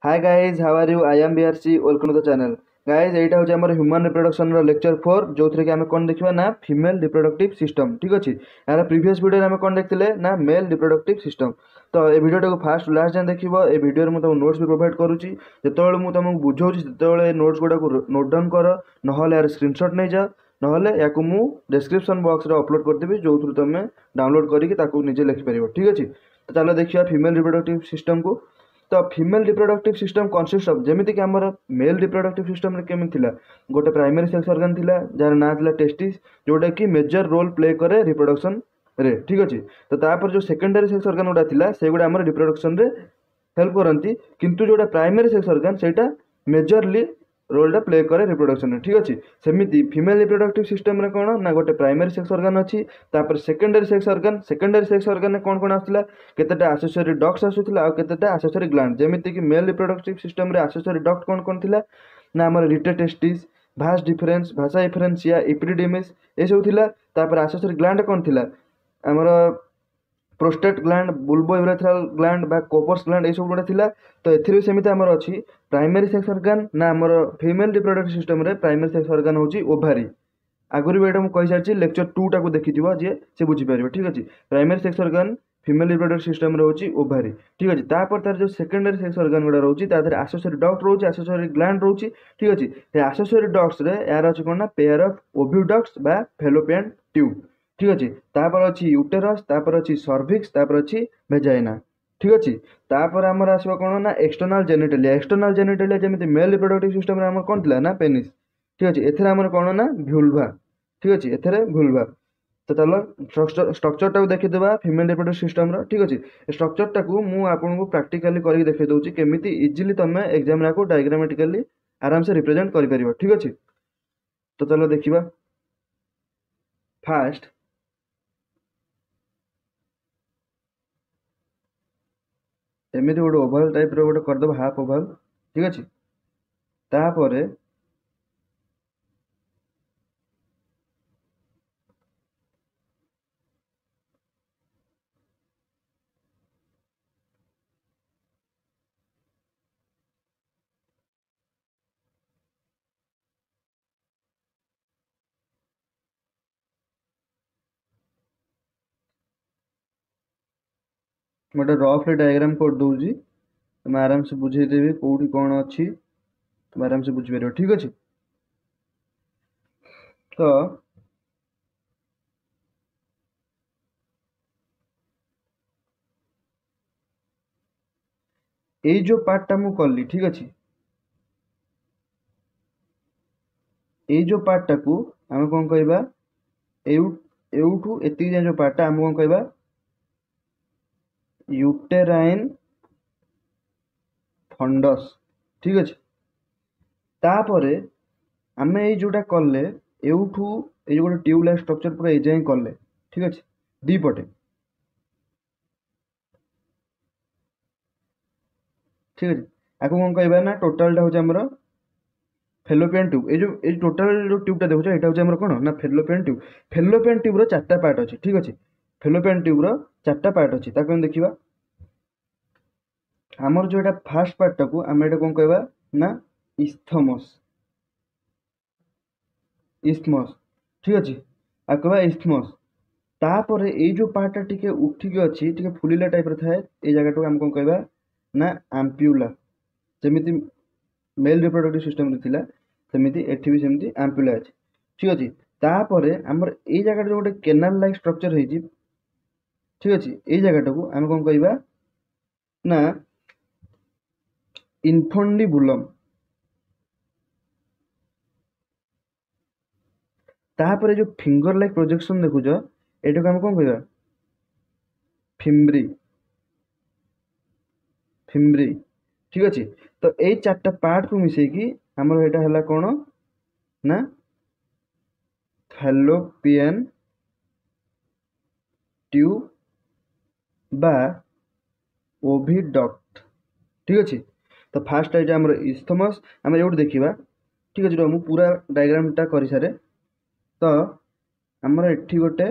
Hi guys, how are you? I am BRC, welcome to the channel. Guys एटा हूँ आम human reproduction lecture 4 जो थी आम कौन देखा ना फीमेल रिप्रोडक्टिव सिस्टम। ठीक अच्छे, यार प्रीवियस वीडियो आम कौन देखते ना मेल रिप्रोडक्टिव सिस्टम। तो ये वीडियो को फास्ट लास्ट जाए देखो। ये वीडियो में तुम नोट्स भी प्रोवाइड करुँची। जो तुमको बुझाऊँ से नोट्स गुड़ा नोट डाउन कर ना यार स्क्रीनशॉट नहीं जाओ ना या डिस्क्रिप्शन बॉक्स रे अपलोड करदेवी जो तुम डाउनलोड करके निजे लिखिपर। ठीक अच्छे, तो चलो देखिए फीमेल रिप्रोडक्टिव सिस्टम को। तो फीमेल रिप्रोडक्टिव सिस्टम कनसिस्ट ऑफ जमीती कि आमर मेल रिप्रोडक्टिव सिस्टम केमी थिला गोटे प्राइमरी सेक्स ऑर्गन थिला जार ना थिला टेस्टिस जोटा कि मेजर रोल प्ले करे रिप्रोडक्शन रे। ठीक अच्छे, तो तापर जो सेकेंडरी सेक्स ऑर्गन गुड़ा थिला से गुड़ा आमर रिप्रोडक्शन रे हेल्प करती, किंतु जोटा प्राइमरी सेक्स ऑर्गन सेटा मेजरली रोलटा प्ले करे रिप्रोडक्शन। ठीक अच्छे, सेमती फीमेल रिप्रोडक्टिव सिस्टम रे कौन ना गोटे प्राइमरी सेक्स ऑर्गन अच्छी, तापर सेकेंडरी सेक्स ऑर्गन कौन कौन आसला केतेटा आसेसरी डक्ट्स आसुथिला आ केतेटा आसेसरी ग्लैंड। जेमिति कि मेल रिप्रोडक्टिव सिस्टम रे आसेसरी डक्ट कौन कौन थिला ना हमर रिटेटेस्टिस, भास डिफरेंस, भाषा डिफरेंसिया, इपिडिडिमिस ए सब थिला। तापर आसेसरी ग्लैंड कौन थिला हमर प्रोस्टेट ग्लैंड, बुल्बो यूरेथ्रल ग्लैंड बा कोपर्स ग्लैंड ए सब गुड़ा थिला। तो एथिरे सेमिति हमर अछि प्राइमरी सेक्स ऑर्गन ना हमर फीमेल रिप्रोडक्टिव सिस्टम रे प्राइमरी सेक्स ऑर्गन होची ओभारी। आगुरी भी एटा कही सारी लेक्चर 2 टाक देखिथिबो जे से बुझी पारिबो। ठीक अछि, primary sex organ female reproductive system रे होची ओभारी। ठीक अछि, तापर तार जो सेकेंडरी सेक्स ऑर्गन गुड़ा रहउची ता Dehre accessory duct रहउची, accessory gland रहउची। ठीक अछि, ए एसेसरी डक्ट्स रे यार अछि कोन ना पेयर ऑफ ओविडक्ट्स बा फैलोपियन ट्यूब। ठीक अछि, तापर अछि यूटेरस, तापर अछि सर्विक्स, तापर अछि वेजाइना। ठीक अछि, तापर हमर आसीबो कोन ना एक्सटर्नल जेनिटलिया। एक्सटर्नल जेनिटलिया जेमिति मेल रिप्रोडक्टिव सिस्टम रे हमर कोन थिला ना पेनिस। ठीक अछि, एथरे हमर कोन ना भ्यूल्वा। ठीक अच्छे, एथरे भूलवा। तो चलो स्ट्रक्चर टाक देखीदेवा फीमेल रिप्रोडक्टिव सिस्टम रो। ठीक अच्छे, स्ट्रक्चर टाक मु आपको प्राक्टिकली करके देखै दउची केमिति इजीली तुम एग्जाम रे को डायग्रामेटिकली आराम से रिप्रेजेंट करि परिबो। ठीक अच्छे, तो चलो देखिबा। फास्ट एमिति गोटे ओवल टाइप रो गोटे करदब हाफ ओवल। ठीक अच्छे, तापरे गोटे रफली डायग्राम कर दउची, तुम आराम से बुझे देबी कोठी कोन अछि, तुम आराम से बुझी परिबो। ठीक अच्छे, तो এই जो पार्टा मु कली। ठीक अच्छे, এই जो पार्टा को आम कौन कहबा एउठू एति जाए जो पार्टा आम कौन कहबा यूटेराइन फंडस। ठीक अच्छे, तापरे आम ये जोटा कले एउठू ए गोटे ट्यूबलाइट स्ट्रक्चर पूरा एजाए कले। ठीक अच्छे, दी पटे। ठीक अच्छे, आपको कौन कहबा ना टोटालटा होचे हमर फेलोपियन ट्यूब। ये टोटाल जो ट्यूबटा देखो एटा होचे हमर कोन ना फेलोपियन ट्यूब। फेलोपियन ट्यूब रो चारटा पार्ट अछि। ठीक अच्छे, फेलोपियन ट्यूब रो चारटा पार्ट अछि, ताको हम देखिबा। हमर जो एटा फर्स्ट पार्ट टाको हम एटा कौन कहबा ना इस्थमस। इस्थमस, ठीक अच्छे, आ कहबा इस्थमस। तापरे ए जो पार्टा टिके उठिक अछि टिके फुलिला टाइप रे थाए ए जगह हम कौन कहबा ना आम्प्यूला। जेमिति मेल रिप्रोडक्टिव सिस्टम रे थिला सेमिति एठी भी सेमिति आम्प्यूला अछि। ठीक अछि, तापरे हमर ए जगह जो गोटे केनाल लाइक स्ट्रक्चर हेछि। ठीक अछि, ए जगह टाको हम कौन कहबा ना इन्फंडिबुलम। तापरे जो फिंगर लाइक प्रोजेक्शन देखुछ एटा को हम कौन कहबा फिम्ब्री। फिम्ब्री, ठीक अच्छे, तो ये चार्टा पार्ट को मिसेकी हमर एटा हला कोन ना फैलोपियन ट्यूब बा ओविडक्ट। ठीक अच्छे, तो फास्ट एटा हमर इस्थमस हम एउट देखिबा। ठीक अच्छे, मु पूरा डायग्राम टा करि सारे। तो हमर एठी गोटे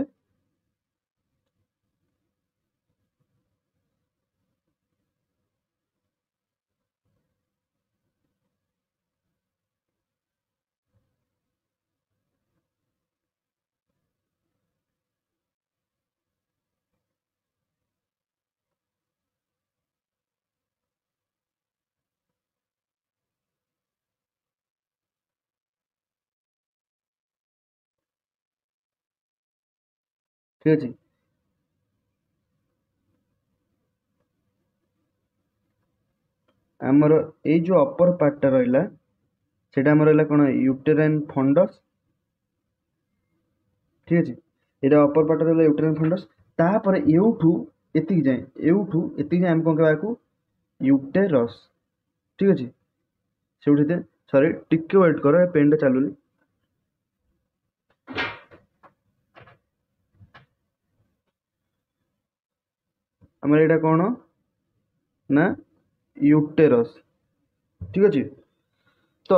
ठीक अच्छे। आमर ये जो अपर पार्टा रहा से कौन यूटेराइन फंडस। ठीक अच्छे, यहाँ अपर पार्ट रहा यूटेराइन फंडस। तापर एठू एति जाए आम कौन कहवा यूटेरस। ठीक अच्छे, से सॉरी टिके वेट कर पेन टा चलुनी। आमर यहाँ कौन ना यूटेरस। ठीक अच्छे, तो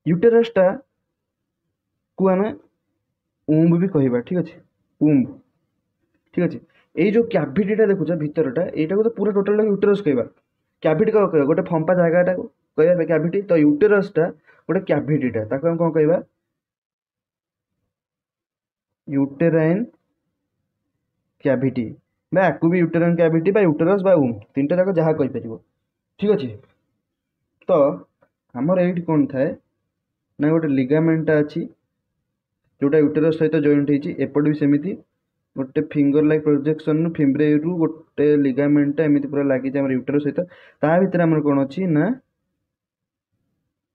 यूटेरस टा को आम उम्ब भी कहवा। ठीक अच्छे, उम्ब। ठीक अच्छे, ये जो कैविटीटा देखुच भितरटा यहाँ तो पूरा टोटाल यूटेरस कहवा। कैविटी क्या कह गोटे फंपा जगह कह कैविटी, तो यूटेरसटा गोटे कैविटीटा ताको हम कौन कहवा यूटेराइन कैविटी बा आकु भी यूटेराइन कैविटी बा यूटेरस बा उम्ब तीनटा जाक जहाँ कहि परिबो। ठीक अच्छे, तो आमर ये कौन थाए ना गोटे लिगामेंटा अच्छी जोटा यूटेरस सहित जॉइंट होती। एपट भी सेमती गोटे फिंगर लाइक प्रोजेक्शन फिम्ब्रे रु गोटे लिगामेंटा एमती पूरा लगी यूटेरस सहित। ता भीतर आमर कौन अच्छी ना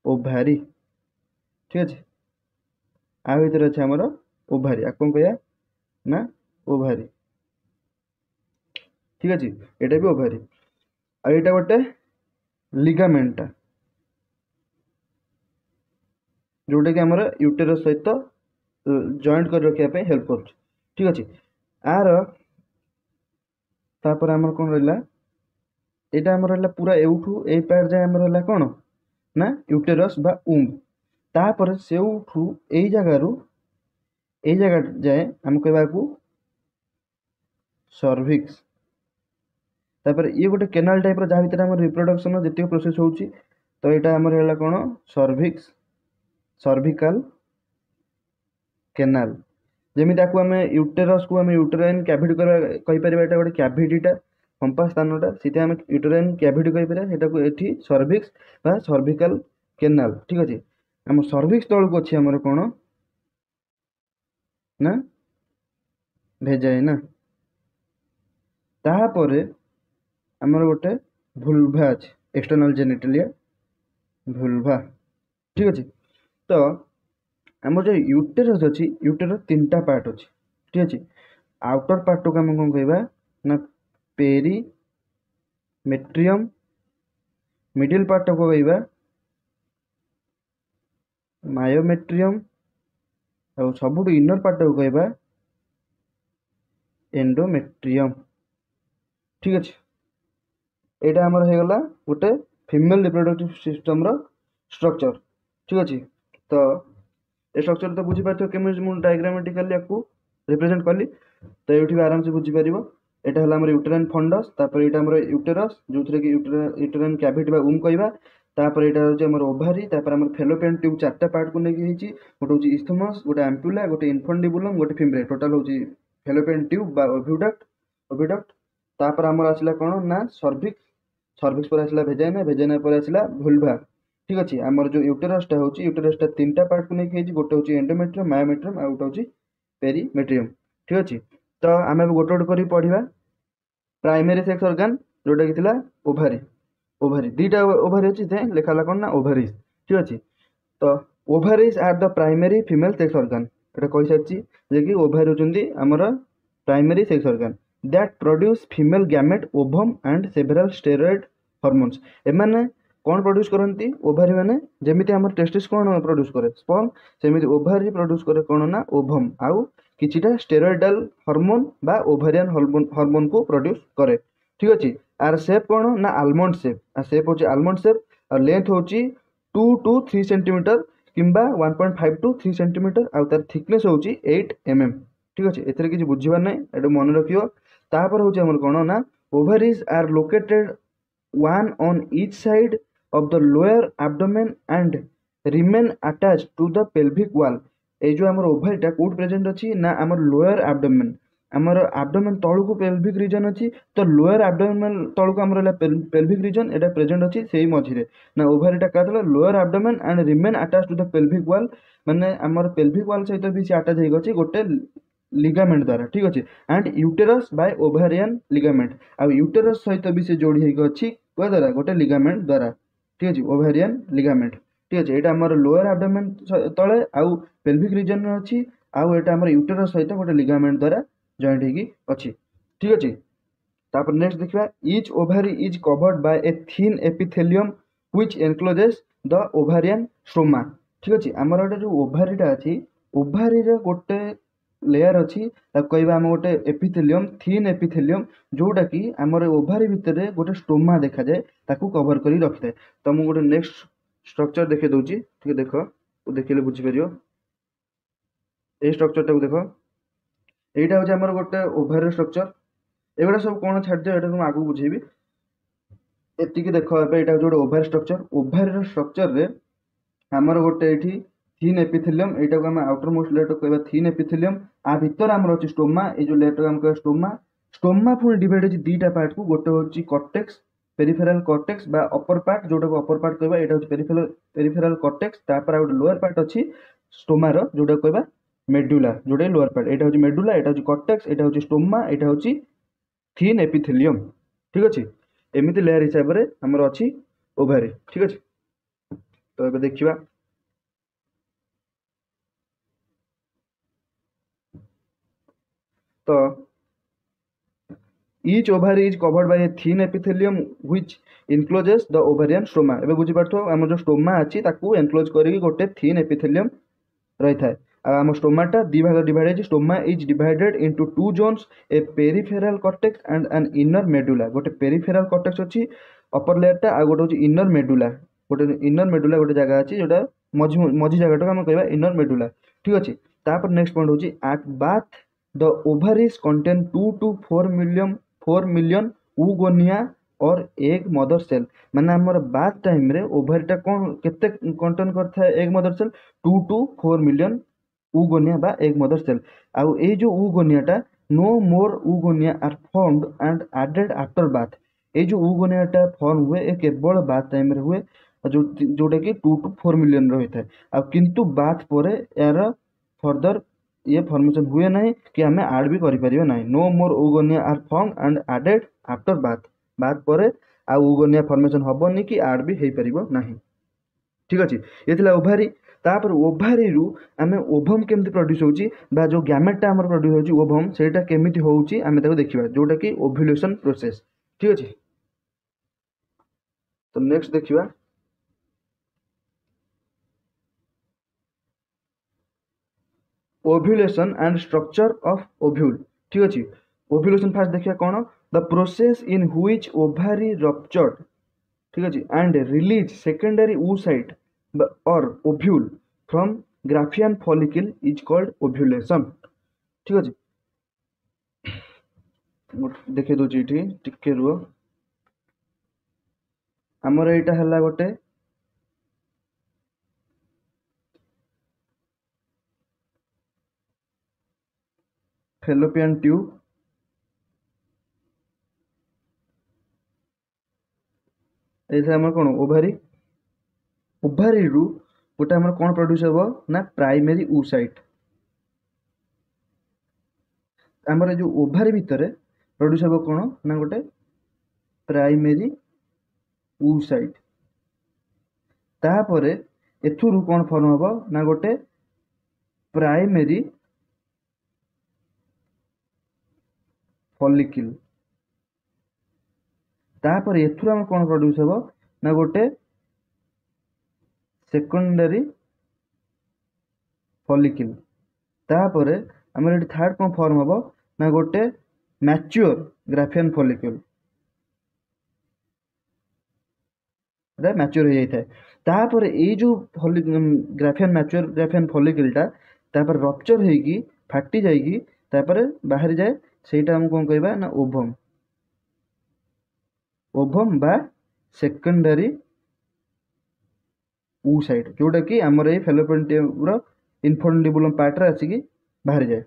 ओभारी। ठीक अच्छे, आ भीतर अच्छे आमर ओभारी, आ कौन कह ना ओभारी। ठीक अच्छे, यहाँ भी ओभारी आ यहाँ गोटे लिगामेंटा जोटा कि आमर यूटेरस सहित जॉइंट कर रखा हेल्प कर। ठीक अच्छे, आर तापर आमर कौन रहा यहाँ आमर रहा पूरा एठू ए पार्ट जाए आमर रहा कौन ना यूटेरस बा उम्ब। तापर से यही जगह जाए आम कहवा सर्विक्स। तापर ये गोटे केनाल टाइप जहाँ भीतर आम रिप्रोडक्शन जितने प्रोसेस होची, तो यहाँ आमर है कौन सर्विक्स सर्विकल केनाल। जमी आम यूटेरस को आम यूटेराइन कैविटी कहीपर यहाँ गोटे कैविटीटा फंपा स्थानटा सीधे आम यूटेराइन कैविटी कहीपर ये सर्विक्स बा सर्विकल केनाल। ठीक अच्छे, आम सर्विक्स तौक अच्छी आमर कौन ना भेजाइना। तापर आमर गोटे भुल्भा अच्छे एक्सटर्नल जेनिटलिया भुल्भा। ठीक अच्छे, तो आम जो यूटेरस अच्छी यूटेरस तीनटा पार्ट अच्छी। ठीक अच्छे, आउटर पार्ट को आम कौन कहवा ना पेरीमेट्रियम, मिडिल पार्ट को कहवा मायोमेट्रियम और सबुठ इनर पार्ट को कहवा एंडोमेट्रियम। ठीक अच्छे, यहाँ आमर हो गला गोटे फीमेल रिप्रोडक्टिव सिस्टम रो स्ट्रक्चर। ठीक अच्छे, तो ये स्ट्रक्चर तो बुझीपार केमी मुझे डायग्रामेटिकली आपको रिप्रेजेंट कली, तो ये आराम से बुझीपार। यहाँ है आम यूटेराइन फंडस, तापर यहाँ आम यूटेरस जो थी कि यूटेराइन कैविटी बा उम्ब कहवा। तापर यहाँ हूँ आम ओभारी, तापर आम फेलोपियन ट्यूब चार्टा पार्ट को लेकिन गोटे हूँ इस्थमस, गोटे एम्पुला, गोटे इनफंडिबुलम, गोटे फिम्ब्रे, टोटाल हूँ फेलोपियन ट्यूब बा ओविडक्ट। तापर आमर आसला कौन ना सर्विक्स, सर्विक्स पर आसला भेजाइना, भेजाइना पर आसला भुल्भा। ठीक अच्छे, आमर जो यूटेरसटा हूँ यूटेरसटा तीनटा पार्ट को लेकिन गोटे हूँ एंडोमेट्रियम, मायोमेट्रियम आ गोटे हूँ पेरीमेट्रियम। ठीक अच्छे, तो आम गोटे गोटे कर पढ़ा प्राइमरी सेक्स ऑर्गन जोटा कि ओभारी। ओभारी दीटा ओभारी अच्छी लिखा कौन ना ओभारीज। ठीक अच्छे, तो ovaries are the primary female sex organ ये कही सारी कि ओभारी होती आमर primary sex organ that produce female gamete ovum and several steroid hormones. एमाने कौन प्रोड्यूस करती ओभारी मैंने जमीती आम टेस्टिस कौन प्रोड्यूस करे स्पर्म, सेमिति ओभारी प्रोड्यूस करे कौन ना ओभम आउ किछिटा स्टेरॉइडल हार्मोन बा ओभारियन हार्मोन को प्रोड्यूस करे। ठीक अच्छे, आर शेप कौन ना आलमंड शेप, आ शेप होची आलमंड शेप और लेंथ होची 2 to 3 सेंटीमीटर किंबा 1.5 to 3 सेंटीमीटर आउ तार थिकनेस होची 8 mm। ठीक अच्छे, एथरे किछि बुझिबार नै, एटा मन रखियो। तापर होची हमर कोन ना ovaries are located one on each side of the lower abdomen and remain attached to the pelvic wall। ए जो हमर ओवरीटा कोड प्रेजेंट अछि ना हमर लोअर एब्डोमेन, हमर एब्डोमेन तळुको पेल्विक रीजन अछि, तो लोअर एब्डोमेन तळुको हमर पेल्विक रीजन एटा प्रेजेंट अछि सेही मझिरे ना ओवरीटा कातला lower abdomen and remain attached to the pelvic wall, माने हमर पेल्विक वॉल सहित भी से अटैच हे गछि गोटे लिगामेंट द्वारा, ठीक अच्छे। And uterus by ovarian ligament, आ यूटेरस सहित भी से जोड़ी होगी अच्छी क्या द्वारा, गोटे लिगामेंट द्वारा, ठीक अच्छे, ओभारियन लिगामेंट, ठीक अच्छे। यहाँ आम लोअर एब्डोमेन तले आउ पेल्विक रिजन में अच्छी, आउ यहाँ आम यूटेरस सहित गोटे लिगामेंट द्वारा जॉइंट होगी अच्छी, ठीक अच्छे। तापर नेक्स्ट देखिए, each ovary is covered by a thin epithelium which encloses the ovarian stroma, ठीक अच्छे। आमर गोटे जो ओभारीटा अच्छी, ओभारी गोटे लेयर अच्छी, कहवा आम गोटे एपिथेलियम, थिन एपिथेलियम, जोटा कि आमर ओभारी भितर गोटे स्टोमा देखा जाए, ताकू कवर कर रखी है। तो मुझे गोटे नेक्स्ट स्ट्रक्चर देखे दूसरी, ठीक है, देख देखिए बुझीपर ये स्ट्रक्चर टाक देख, यहाँ हूँ आमर गोटे ओभारी स्ट्रक्चर, एगुड़ा सब कौन छाड़ दियो, ये आगू बुझेबी। एतिकी देख यहाँ हूँ गोटे ओभारी स्ट्रक्चर, ओभारी स्ट्रक्चर रे आमर गोटे ये थिन एपिथेलियम, यहाँ को आम आउटर मोस्ट लेयर कहवा थिन एपिथेलियम, आ भितर आमर अच्छी स्टोमा, ये जो लेयर आम कह स्टोमा, स्टोमा पुणी डिवाइड होती दुईटा पार्ट को, गोटे हूँ कॉर्टेक्स, पेरिफेराल कॉर्टेक्स बा अपर पार्ट, जोटा को अपर पार्ट कहवा, यहाँ हूँ पेरिफेराल कॉर्टेक्स, तापर गोटे लोअर पार्ट अच्छी स्टोमार, जोटा कहवा मेडुला, जोटा लोअर पार्ट, यहाँ हूँ मेडुला, यहाँ हूँ कॉर्टेक्स, यहाँ हूँ स्टोमा, यहाँ हूँ थिन एपिथेलियम, ठीक अच्छे। एमती लेयर हिसाब से आमर अच्छी ओभारी, ठीक अच्छे। तो ये देखा, तो each ovary is covered by a thin epithelium which encloses the ovarian stoma, एबे बुझी पारथो हमर जो स्टोमा अछि ताकू एनक्लोज करिक गोटे थिन एपिथेलियम रही थाए। आम स्टोमाटा दी भाग डिवाइड है, stroma is divided into two zones, a peripheral cortex and an inner medulla, गोटे पेरिफेराल कॉर्टेक्स अछि अपर लेयरटा, आ गोटे होची इनर मेडुला, गोटे इनर मेडुला गोटे जगह अछि जोटा मझी मझी जगहटा हम कहबा इनर मेडुला, ठीक अछि। तापर नेक्स्ट पॉइंट होची at both the ovaries contain 2 to 4 million oogonia और एग मदर सेल, माने हमर बाथ टाइम रे ओवरीटा कोन केते कंटेन करथा है egg mother cell, 2 to 4 million oogonia बा एग मदर सेल। आउ ए जो ऊगोनियाटा no more oogonia are formed and added after birth, ए जो ऊगोनियाटा फॉर्म हुए ए केवल बाथ टाइम रे हुए, जो जोटा कि 2 to 4 मिलियन रही था, आ किंतु बाथ परे यार फर्दर ये फॉर्मेशन हुए ना कि आम आड भी करें ना। No more oogonia are form and added after birth, birth पर आ ऊगोनिया फॉर्मेशन हेनी कि आड भी हो पार ना, ठीक अच्छे। ये थी ओभारी। तापर ओभारी रु आम ओभम केमती प्रोड्यूस होची, बा जो गैमेटा आमर प्रोड्यूस होची ओभम, सेटा केमिति होउची आम ताको देखिबा, जोटा कि ओव्यूलेशन प्रोसेस, ठीक अच्छे। तो नेक्स्ट देखिबा, ovulation and structure of ovule, ठीक अच्छे। ओव्यूलेशन फास्ट देखिए कौन, the process in which ovary ruptured, ठीक अच्छे, एंड रिलीज सेकेंडरी oocyte और ovule from graafian follicle is called ovulation, ठीक अच्छे। देखे दूची ये टिके रुह, आमर यहाँ है गोटे फेलोपियन ट्यूब, ऐसे आम कौन ओभारी, ओभारी रु गोटे आम कौन प्रोड्यूस हे ना प्राइमेरी oocyte, आमर जो ओभारी भितर प्रोड्यूस हे कौन ना गोटे प्राइमेरी oocyte, तापर एथुरु कौन फॉर्म हम ना गोटे प्राइमेरी फॉलिकल, तापर एथुरु हम कौन प्रोड्यूस हे ना गोटे सेकेंडरी फॉलिकल, तापर आमर ये थर्ड कौन फॉर्म हम ना गोटे मैच्योर ग्राफियन फॉलिकल, मैच्योर हो जाए। तापर ये जो ग्राफियन मैच्योर ग्राफियन फॉलिकलटा तापर रप्चर होगी फाटी जाएगी, तापर बाहर जाए, सेटा हम कौन कहबा ना ओभम, ओभम बा सेकेंडरी oocyte, जोटा कि आमर ये फेलोपियन ट्यूब इनफंडिबुलम पार्ट रे आसिकी बाहर जाए,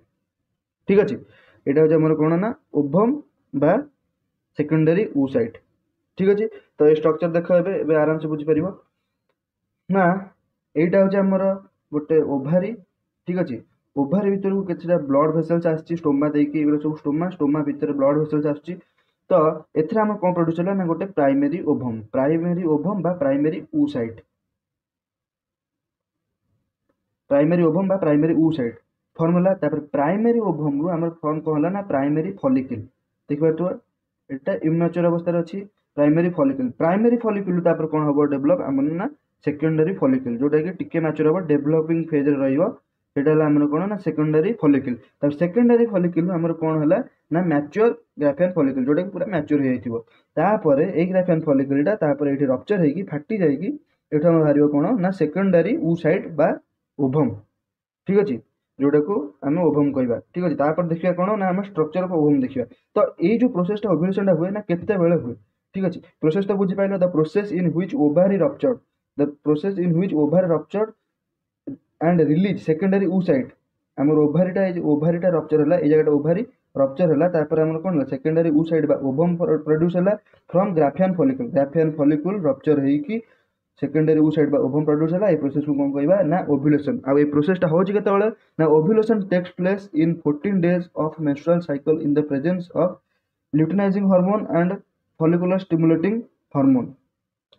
ठीक अच्छे। यहाँ हूँ आमर कौन ना ओभम बा सेकेंडरी oocyte, ठीक अच्छे। तो ये स्ट्रक्चर देख ए आराम से बुझीपर ना, यहाँ हूँ आमर गोटे ओभारी, ठीक अच्छे। ओभारी भितर को किछटा ब्लड भेसल्स आछि स्टोमा देकी एगुरा सब स्टोमा भितर ब्लड भेसल्स आछि तो एथरा हम कोन प्रोड्यूस होला ना गोटे प्राइमरी ओभम बा प्राइमरी oocyte फॉर्मूला तापर प्राइमरी ओभम रु हमर फॉर्म को होला ना प्राइमरी फॉलिकल देख पारतो एटा इमेच्योर अवस्था रे अछि प्राइमरी फॉलिकल तापर कोन हबो डेवलप हमन ना सेकेंडरी फॉलिकल जोटा कि टिके मैच्योर हबो डेवलपिंग फेज रे रहिबो सेटा होला हमर कोन ना सेकेंडरी फॉलिकल तापर सेकेंडरी फॉलिकल हमर कोन होला ना मैच्योर ग्राफियन फॉलिकल जोटा कि पूरा मैच्योर हे जाइथिबो तापर ए ग्राफियन फॉलिकल टा तापर एठी रप्चर हेकी फाटी जाईकी एठा हम हारिबो कोन ना सेकेंडरी oocyte बा ओभम ठीक अछि जोटा को आमे ओभम कहबा ठीक अछि तापर देखिया कोन ना हम स्ट्रक्चर ऑफ ओभम देखिया तो ए जो प्रोसेस टा ओव्यूलेशन टा हुए ना केते बेले हुए ठीक अछि प्रोसेस टा बुझि pilo the process in which ovary ruptured and release secondary oocyte हमर ओभारीटा रप्चर होला ए जगह ओभारी रप्चर होला तापर हमर कोन सेकेंडरी oocyte बा ओभम प्रोड्यूस होला फ्रॉम ग्राफियन फॉलिकल रप्चर हेकी सेकेंडरी oocyte बा ओभम प्रोड्यूस होला ए प्रोसेस को कोन कहबा ना ओव्यूलेशन आ ए प्रोसेस टा होची केतेबेले ना ovulation takes place in 14 days of menstrual cycle in the presence of luteinizing hormone and follicular stimulating hormone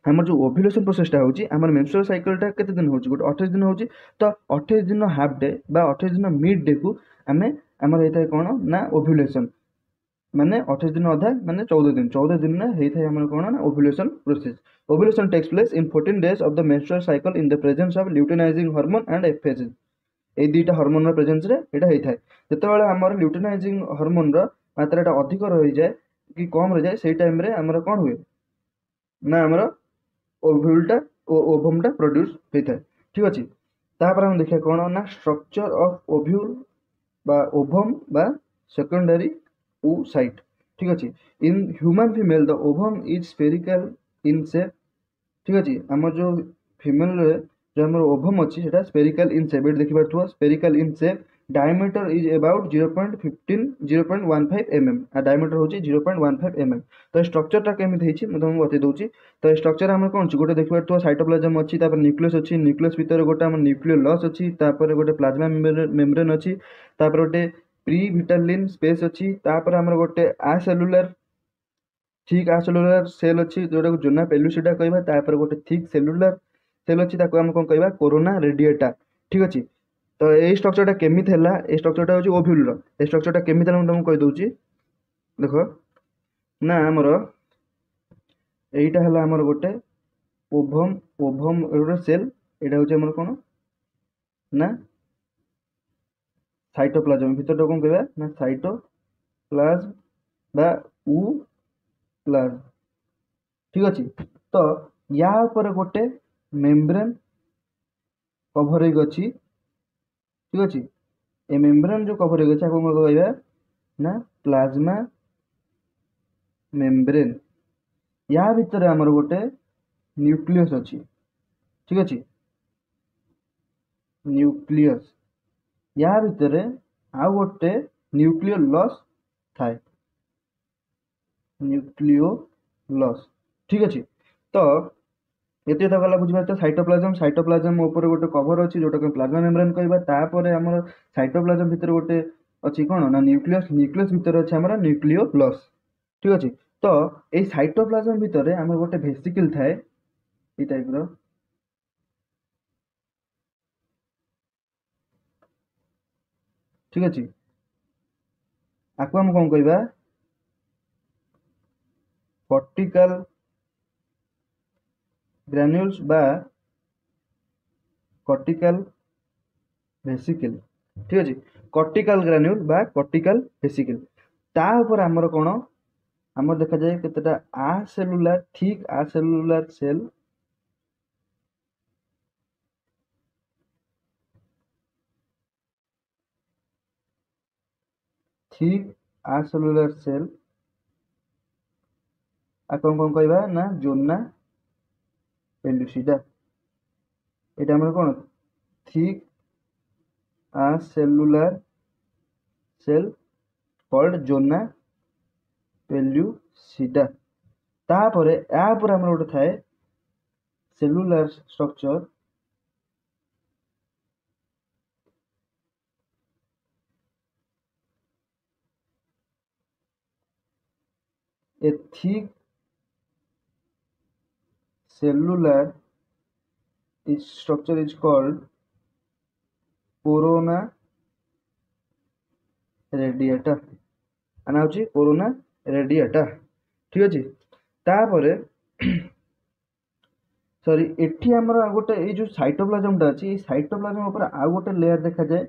हमर जो ओव्यूलेशन प्रोसेस टा होची हमर मेंस्ट्रुअल साइकिल टा केते दिन होची गोटे 28 दिन होची तो 28 दिन हाफ डे बा 28 दिन मिड डे को हमें हमर हेता कोन ना ओव्यूलेशन माने 28 दिन अधा माने 14 दिन ना हेथाय हमर कोन ना ovulation takes place in 14 days of the menstrual cycle in the presence of luteinizing hormone and FH ए दुईटा हार्मोन रो प्रेजेंस रे एटा हेथाय जेतेबेले हमर ल्यूटिनाइजिंग हार्मोन रो मात्राटा अधिक रहि जाय कि कम रहि जाय सेही टाइम रे हमर कोन हुए ना हमर ओव्यूलटा ओभमटा प्रोड्यूस हेथाय ठीक अछि तापर हम देखिया कोन ना स्ट्रक्चर ऑफ ओव्यूल बा ओभम बा सेकेंडरी oocyte ठीक अछि in human female the ovum is spherical in shape ठीक अछि हमर जो फीमेल रे जो हमर ओभम अछि सेटा स्फेरिकल इन शेप देखि पारथुवा spherical in shape diameter is about 0.15 mm आ डायमीटर होची 0.15 mm तो स्ट्रक्चर टा केमित हेछि म तुमको बतै दोछि तो स्ट्रक्चर हमर कोन छि गोटे देखि पारथुवा साइटोप्लाज्म अछि तापर न्यूक्लियस अछि न्यूक्लियस भीतर गोटे हमर न्यूक्लियोलस अछि तापर गोटे प्लाज्मा मेम्ब्रेन अछि तापर गोटे प्री विटालिन स्पेस अछि तापर हमर गोटे आसेलुलर ठीक आसेलुलर सेल अछि जोटा को जोना पेलुसिडा कहबा तापर गोटे थिक सेलुलर सेल अछि ताको हम कोन कहबा कोरोना रेडिएटा ठीक अछि तो ए स्ट्रक्चर टा केमित हैला ए स्ट्रक्चर टा होची ओव्यूल रो ए स्ट्रक्चर टा केमित हम तुमको कहि दोची देखो ना हमर एटा हैला हमर गोटे ओभम एटा सेल एटा होची हमर कोन ना साइटोप्लाज्म भीतर तो कोन कहबा ना साइटोप्लाज्म बा प्लाज्म ठीक अछि तो या ऊपर गोटे मेम्ब्रेन कवर हो गछि ठीक अछि ए मेम्ब्रेन जो कवर हो गछि आको कहबा ना प्लाज्मा मेम्ब्रेन या भीतर हमर गोटे न्यूक्लियस अछि ठीक अछि न्यूक्लियस या भीतर आ गोटे न्यूक्लियोलस थाए न्यूक्लियोलस ठीक अछि तो एते त गला बुझबा त साइटोप्लाज्म ऊपर गोटे कवर अछि जोटा के प्लाज्मा मेम्ब्रेन कहबा तापर हमर साइटोप्लाज्म भीतर गोटे अछि कोन ना न्यूक्लियस भीतर अछि हमर न्यूक्लियोलस ठीक अछि तो ए साइटोप्लाज्म भीतर हमर गोटे वेसिकल थाए ई टाइप रो ठीक अछि आको हम कोन कहबा कॉर्टिकल ग्रैन्युल्स बा कॉर्टिकल वेसिकल ठीक अछि कॉर्टिकल ग्रैन्युल बा कॉर्टिकल वेसिकल ता ऊपर हमर कोन हमर देखा जाय केतेटा acellular thick acellular cell thick acellular cell आको कोन कहबा ना जोना पेलुसिडा एटा हमर कोन thick acellular cell called zona pellucida तापर या पर हमर गोटे थाए cellular structure A thick cellular structure is called corona radiata। आना होची कोरोना रेडिएटा। ठीक अछि तापरे सॉरी एठी हमर गोटे ए जो साइटोप्लाज्म टा अछि साइटोप्लाज्म ऊपर आ गोटे लेयर देखा जाए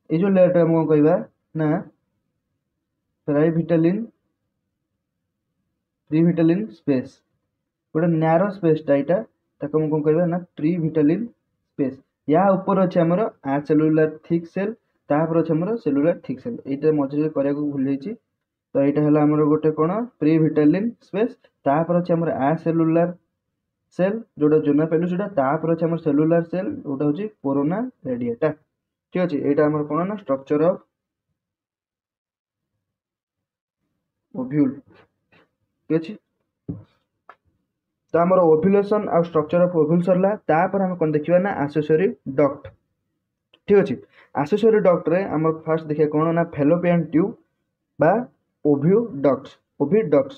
ए जो लेयर टा हम कहबा ना प्रीविटालिन स्पेस गोटे नैरो स्पेस टा एटा ताको हम कहबा ना प्रीविटालिन स्पेस या ऊपर अछि हमर आ सेलुलर थिक सेल तापर अछि हमर सेलुलर थिक सेल एटा मझिरे करिया को भूल जाईची तो एटा हला हमर गोटे कोन प्रीविटालिन स्पेस तापर अछि हमर आ सेलुलर सेल जोटा जोना पेलु सेटा तापर अछि हमर सेलुलर सेल जोटा होची कोरोना रेडिएटा। ठीक अछि एटा हमर कोन ना स्ट्रक्चर ऑफ ओव्यूल। ठीक अछि तो हमर ओव्यूलेशन आ स्ट्रक्चर ऑफ ओव्यूल सरला तापर हम कोन देखिबा ना एक्सेसरी डक्ट। ठीक अछि एक्सेसरी डक्ट रे हमर फर्स्ट देखिया कोन ना फैलोपियन ट्यूब बा ओविडक्ट्स।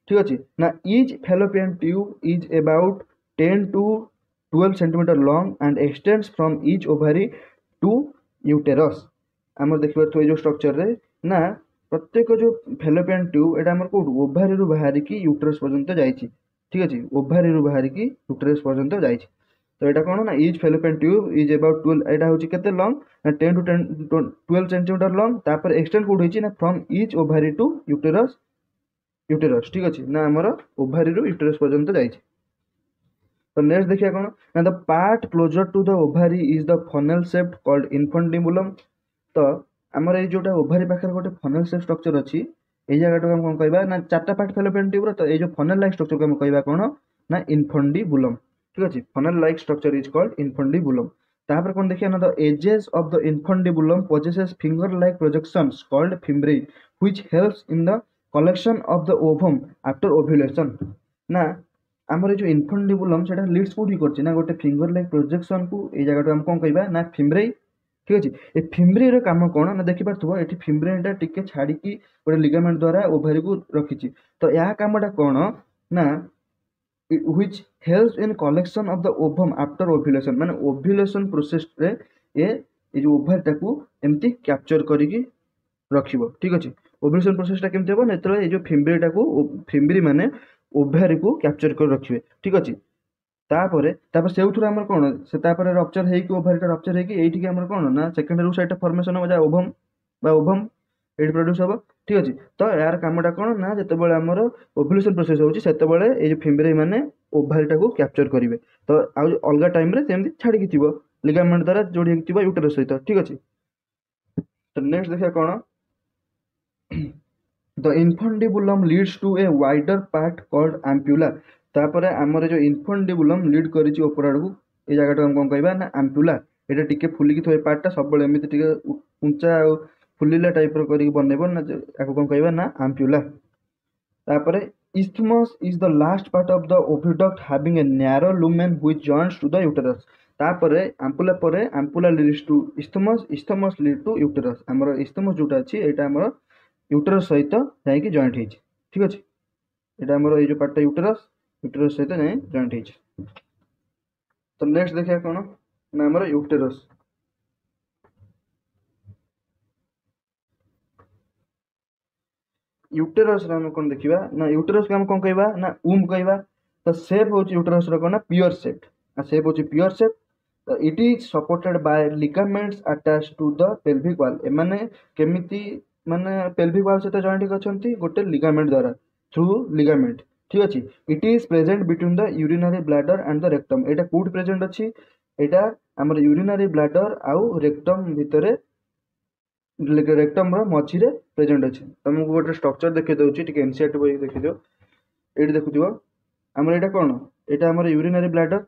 ठीक अछि ना each fallopian tube is about 10 to 12 centimetre long and extends from each ovary to uterus. हमर देखिबा तो जो स्ट्रक्चर रे ना प्रत्येक जो फैलोपियन ट्यूब एटा हमर को ओवरी रु बाहरी की यूटेरस पर्यंत जाईची। ठीक अछि ओवरी रु बाहरी की यूटेरस पर्यंत जाईची तो एटा कोन ना each fallopian tube is about 12 एटा होची केते लॉन्ग 10 to 12 सेंटीमीटर लॉन्ग तापर एक्सटेंड कोड होची ना from each ovary to uterus. ठीक अछि ना हमर ओवरी रु यूटेरस पर्यंत जाईची। तो नेक्स्ट देखिया कोन ना the part closer to the ovary is the funnel shaped called infundibulum. तो हमर ए जोटा ओवरी पाखर गोटे फनेल शेप स्ट्रक्चर अछि ए जगह हम कोन कहबा ना चारटा पार्ट फैलोपियन ट्यूब रो तो ए जो फनेल लाइक स्ट्रक्चर को हम कहबा कोन ना इन्फंडिबुलम। ठीक अछि funnel like structure is called infundibulum. तापर कोन देखिया ना the edges of the infundibulum possesses finger like projections called fimbriae which helps in the collection of the ovum after ovulation। ना हमर जो इन्फंडिबुलम सेटा लीड्स कोठी करछि ना गोटे फिंगर लाइक प्रोजेक्शन को ए जगह हम कोन कहबा ना फिम्ब्रेई। ठीक अछि ए फिम्ब्रेई रो काम कोन ना देखि पारथबो एठी फिम्ब्रेई टा टिके छाडी की गोटे लिगामेंट द्वारा ओवरी को रखिछि तो या कामटा कोन ना which helps in collection of the ovum after ovulation माने ओव्यूलेशन प्रोसेस रे ए जो ओवर टाकू एमती कैप्चर करिकी रखिबो। ठीक अछि ओव्यूलेशन प्रोसेस टा केमते हो नेतरे ए जो फिम्ब्री टाकू फिम्ब्री माने ओवरी को कैप्चर कर रखिबे। ठीक अछि तापर सेउथुर हमर कोन से तापर रप्चर हेकी ओवरी टा रप्चर हेकी एठी के हमर कोन ना सेकेंडरी साइड फॉर्मेशन हो जा ओवम बा ओवम एडी प्रोड्यूस हो। ठीक अछि तो यार कामटा कोन ना जते बेले हमर ओव्यूलेशन प्रोसेस होची सेते बेले ए जो फिम्ब्री माने ओवरी टाकू कैप्चर करिवे तो आ अलगा टाइम रे सेमती छाडी की थिबो लिगामेंट द्वारा जोडी की थिबो यूटेरस सहित। ठीक अछि तो नेक्स्ट देखिया कोन the infundibulum leads to a wider part called ampulla. तापरे हमर जो इन्फंडिबुलम लीड करिछि ऊपर आडू ए जगह हम कोन कहबा ना एम्पुला एटा टिके फुली की थोय पार्ट टा सब बेले एमिति टिके ऊंचा फुलीला टाइप रो करी बनेबो ना याको कोन कहबा ना एम्पुला। तापरे isthmus is the last part of the oviduct having a narrow lumen which joins to the uterus। तापरे ampulla leads to isthmus lead to uterus। हमर isthmus जोटा अछि एटा हमर यूटेरस सहित जाई की जॉइंट हेछि। ठीक अछि एटा हमर ए जो पार्ट यूटेरस सहित जाई जॉइंट हेछि। तो नेक्स्ट देखिया कोन ना हमर यूटेरस यूटेरस हम कोन देखिबा ना यूटेरस हम कोन कहबा ना कहबा तो शेप होछि यूटेरस रो कोन ना प्योर शेप आ शेप होछि प्योर शेप। तो it is supported by ligaments attached to the pelvic wall ए माने केमिति माने पेल्विक वॉल सहित जॉइंट करछंती गोटे लिगामेंट द्वारा थ्रू लिगामेंट। ठीक अछि it is present between the urinary bladder and the rectum एटा कोड प्रेजेंट अछि एटा हमर यूरिनरी ब्लैडर आउ रेक्टम भितरे रेक्टम रो मझी रे प्रेजेंट अछि। तुमको गोटे स्ट्रक्चर देखै दउची टिके एनसीईआरटी बही देखि दियो एडी देखुथिबो हमर एटा कोन एटा हमर यूरिनरी ब्लैडर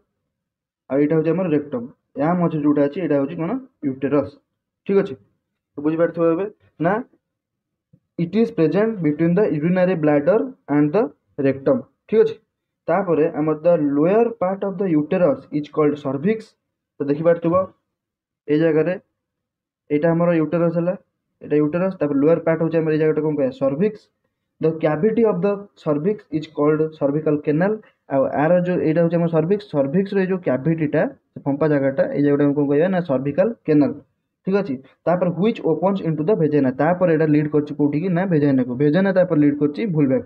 आ एटा होची हमर रेक्टम या मझी जोटा अछि एटा होची कोन यूटेरस। ठीक अछि तो बुझि पारथबो एबे ना it is present between the urinary bladder and the rectum. ठीक अछि तापरे हमर the lower part of the uterus is called cervix. तो देखि पारथबो ए जगह रे एटा हमर यूटेरस हला एटा यूटेरस तापर लोअर पार्ट होचे हमर ए जगह कोन कहया cervix the cavity of the cervix is called cervical canal आ आर जो एटा होचे हमर सर्विक्स रे जो कैविटीटा फंपा जगहटा ए जगहटा कोन कहया ना सर्विकल कैनाल ठीक अछि तापर which opens into the vagina तापर एटा लीड करछि कोठी कि ना वेजाइना तापर लीड करछि vulva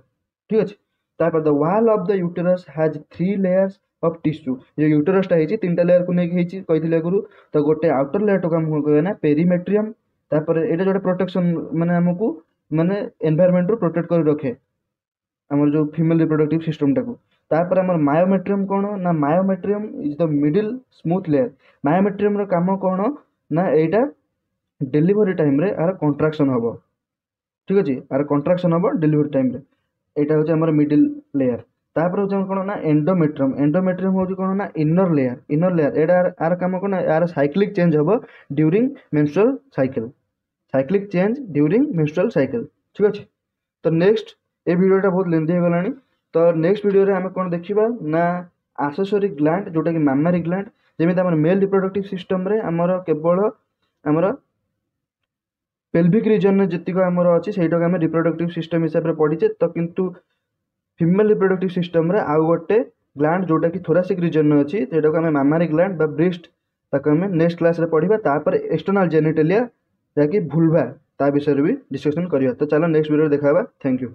ठीक अछि तापर the wall of the uterus has 3 layers of tissue जो यूटेरस टा हेछि तीनटा लेयर को नेक हेछि कहिथिले गुरु तो गोटे आउटर लेयर तो काम कहया ना पेरीमेट्रियम तापर एटा जोटे प्रोटेक्शन माने हमकु माने एनवायरनमेंट रो प्रोटेक्ट कर रखे हमर जो फीमेल रिप्रोडक्टिव सिस्टम टाको तापर हमर मायोमेट्रियम कोन ना myometrium is the middle smooth layer myometrium रो काम कोन ना एटा डेलीवरी टाइम रे आर कंट्राक्शन हबो ठीक अछि आर कंट्राक्शन हबो डेलीवरी टाइम रे एटा होचे हमर मिडिल लेयर तापर होचे कोन ना एंडोमेट्रियम होचे कोन ना इनर लेयर एटा आर काम कोन आर साइक्लिक चेंज हबो ड्यूरिंग मेंस्ट्रुअल साइकिल ठीक अछि तो नेक्स्ट ए वीडियोटा बहुत लेंथी हो गलानी तो नेक्स्ट वीडियो रे हम कोन देखिबा ना एक्सेसरी ग्लैंड जोटा कि मैमरी ग्लैंड जेमिति हमर मेल रिप्रोडक्टिव सिस्टम रे हमर केवल हमर पेल्विक रीजन में जितिक हमर अछि सेटा हम रिप्रोडक्टिव सिस्टम हिसाब रे पढिचे तो किंतु फीमेल रिप्रोडक्टिव सिस्टम रे आ गोटे ग्लैंड जोटा कि थोरासिक रीजन में अछि सेटा को हम मैमरी ग्लैंड बा ब्रेस्ट ताको हम नेक्स्ट क्लास रे पढिबा तापर एक्सटर्नल जेनिटलिया जाकि vulva ता विषय रे भी डिस्कशन करिया तो चलो नेक्स्ट वीडियो देखाबा थैंक यू।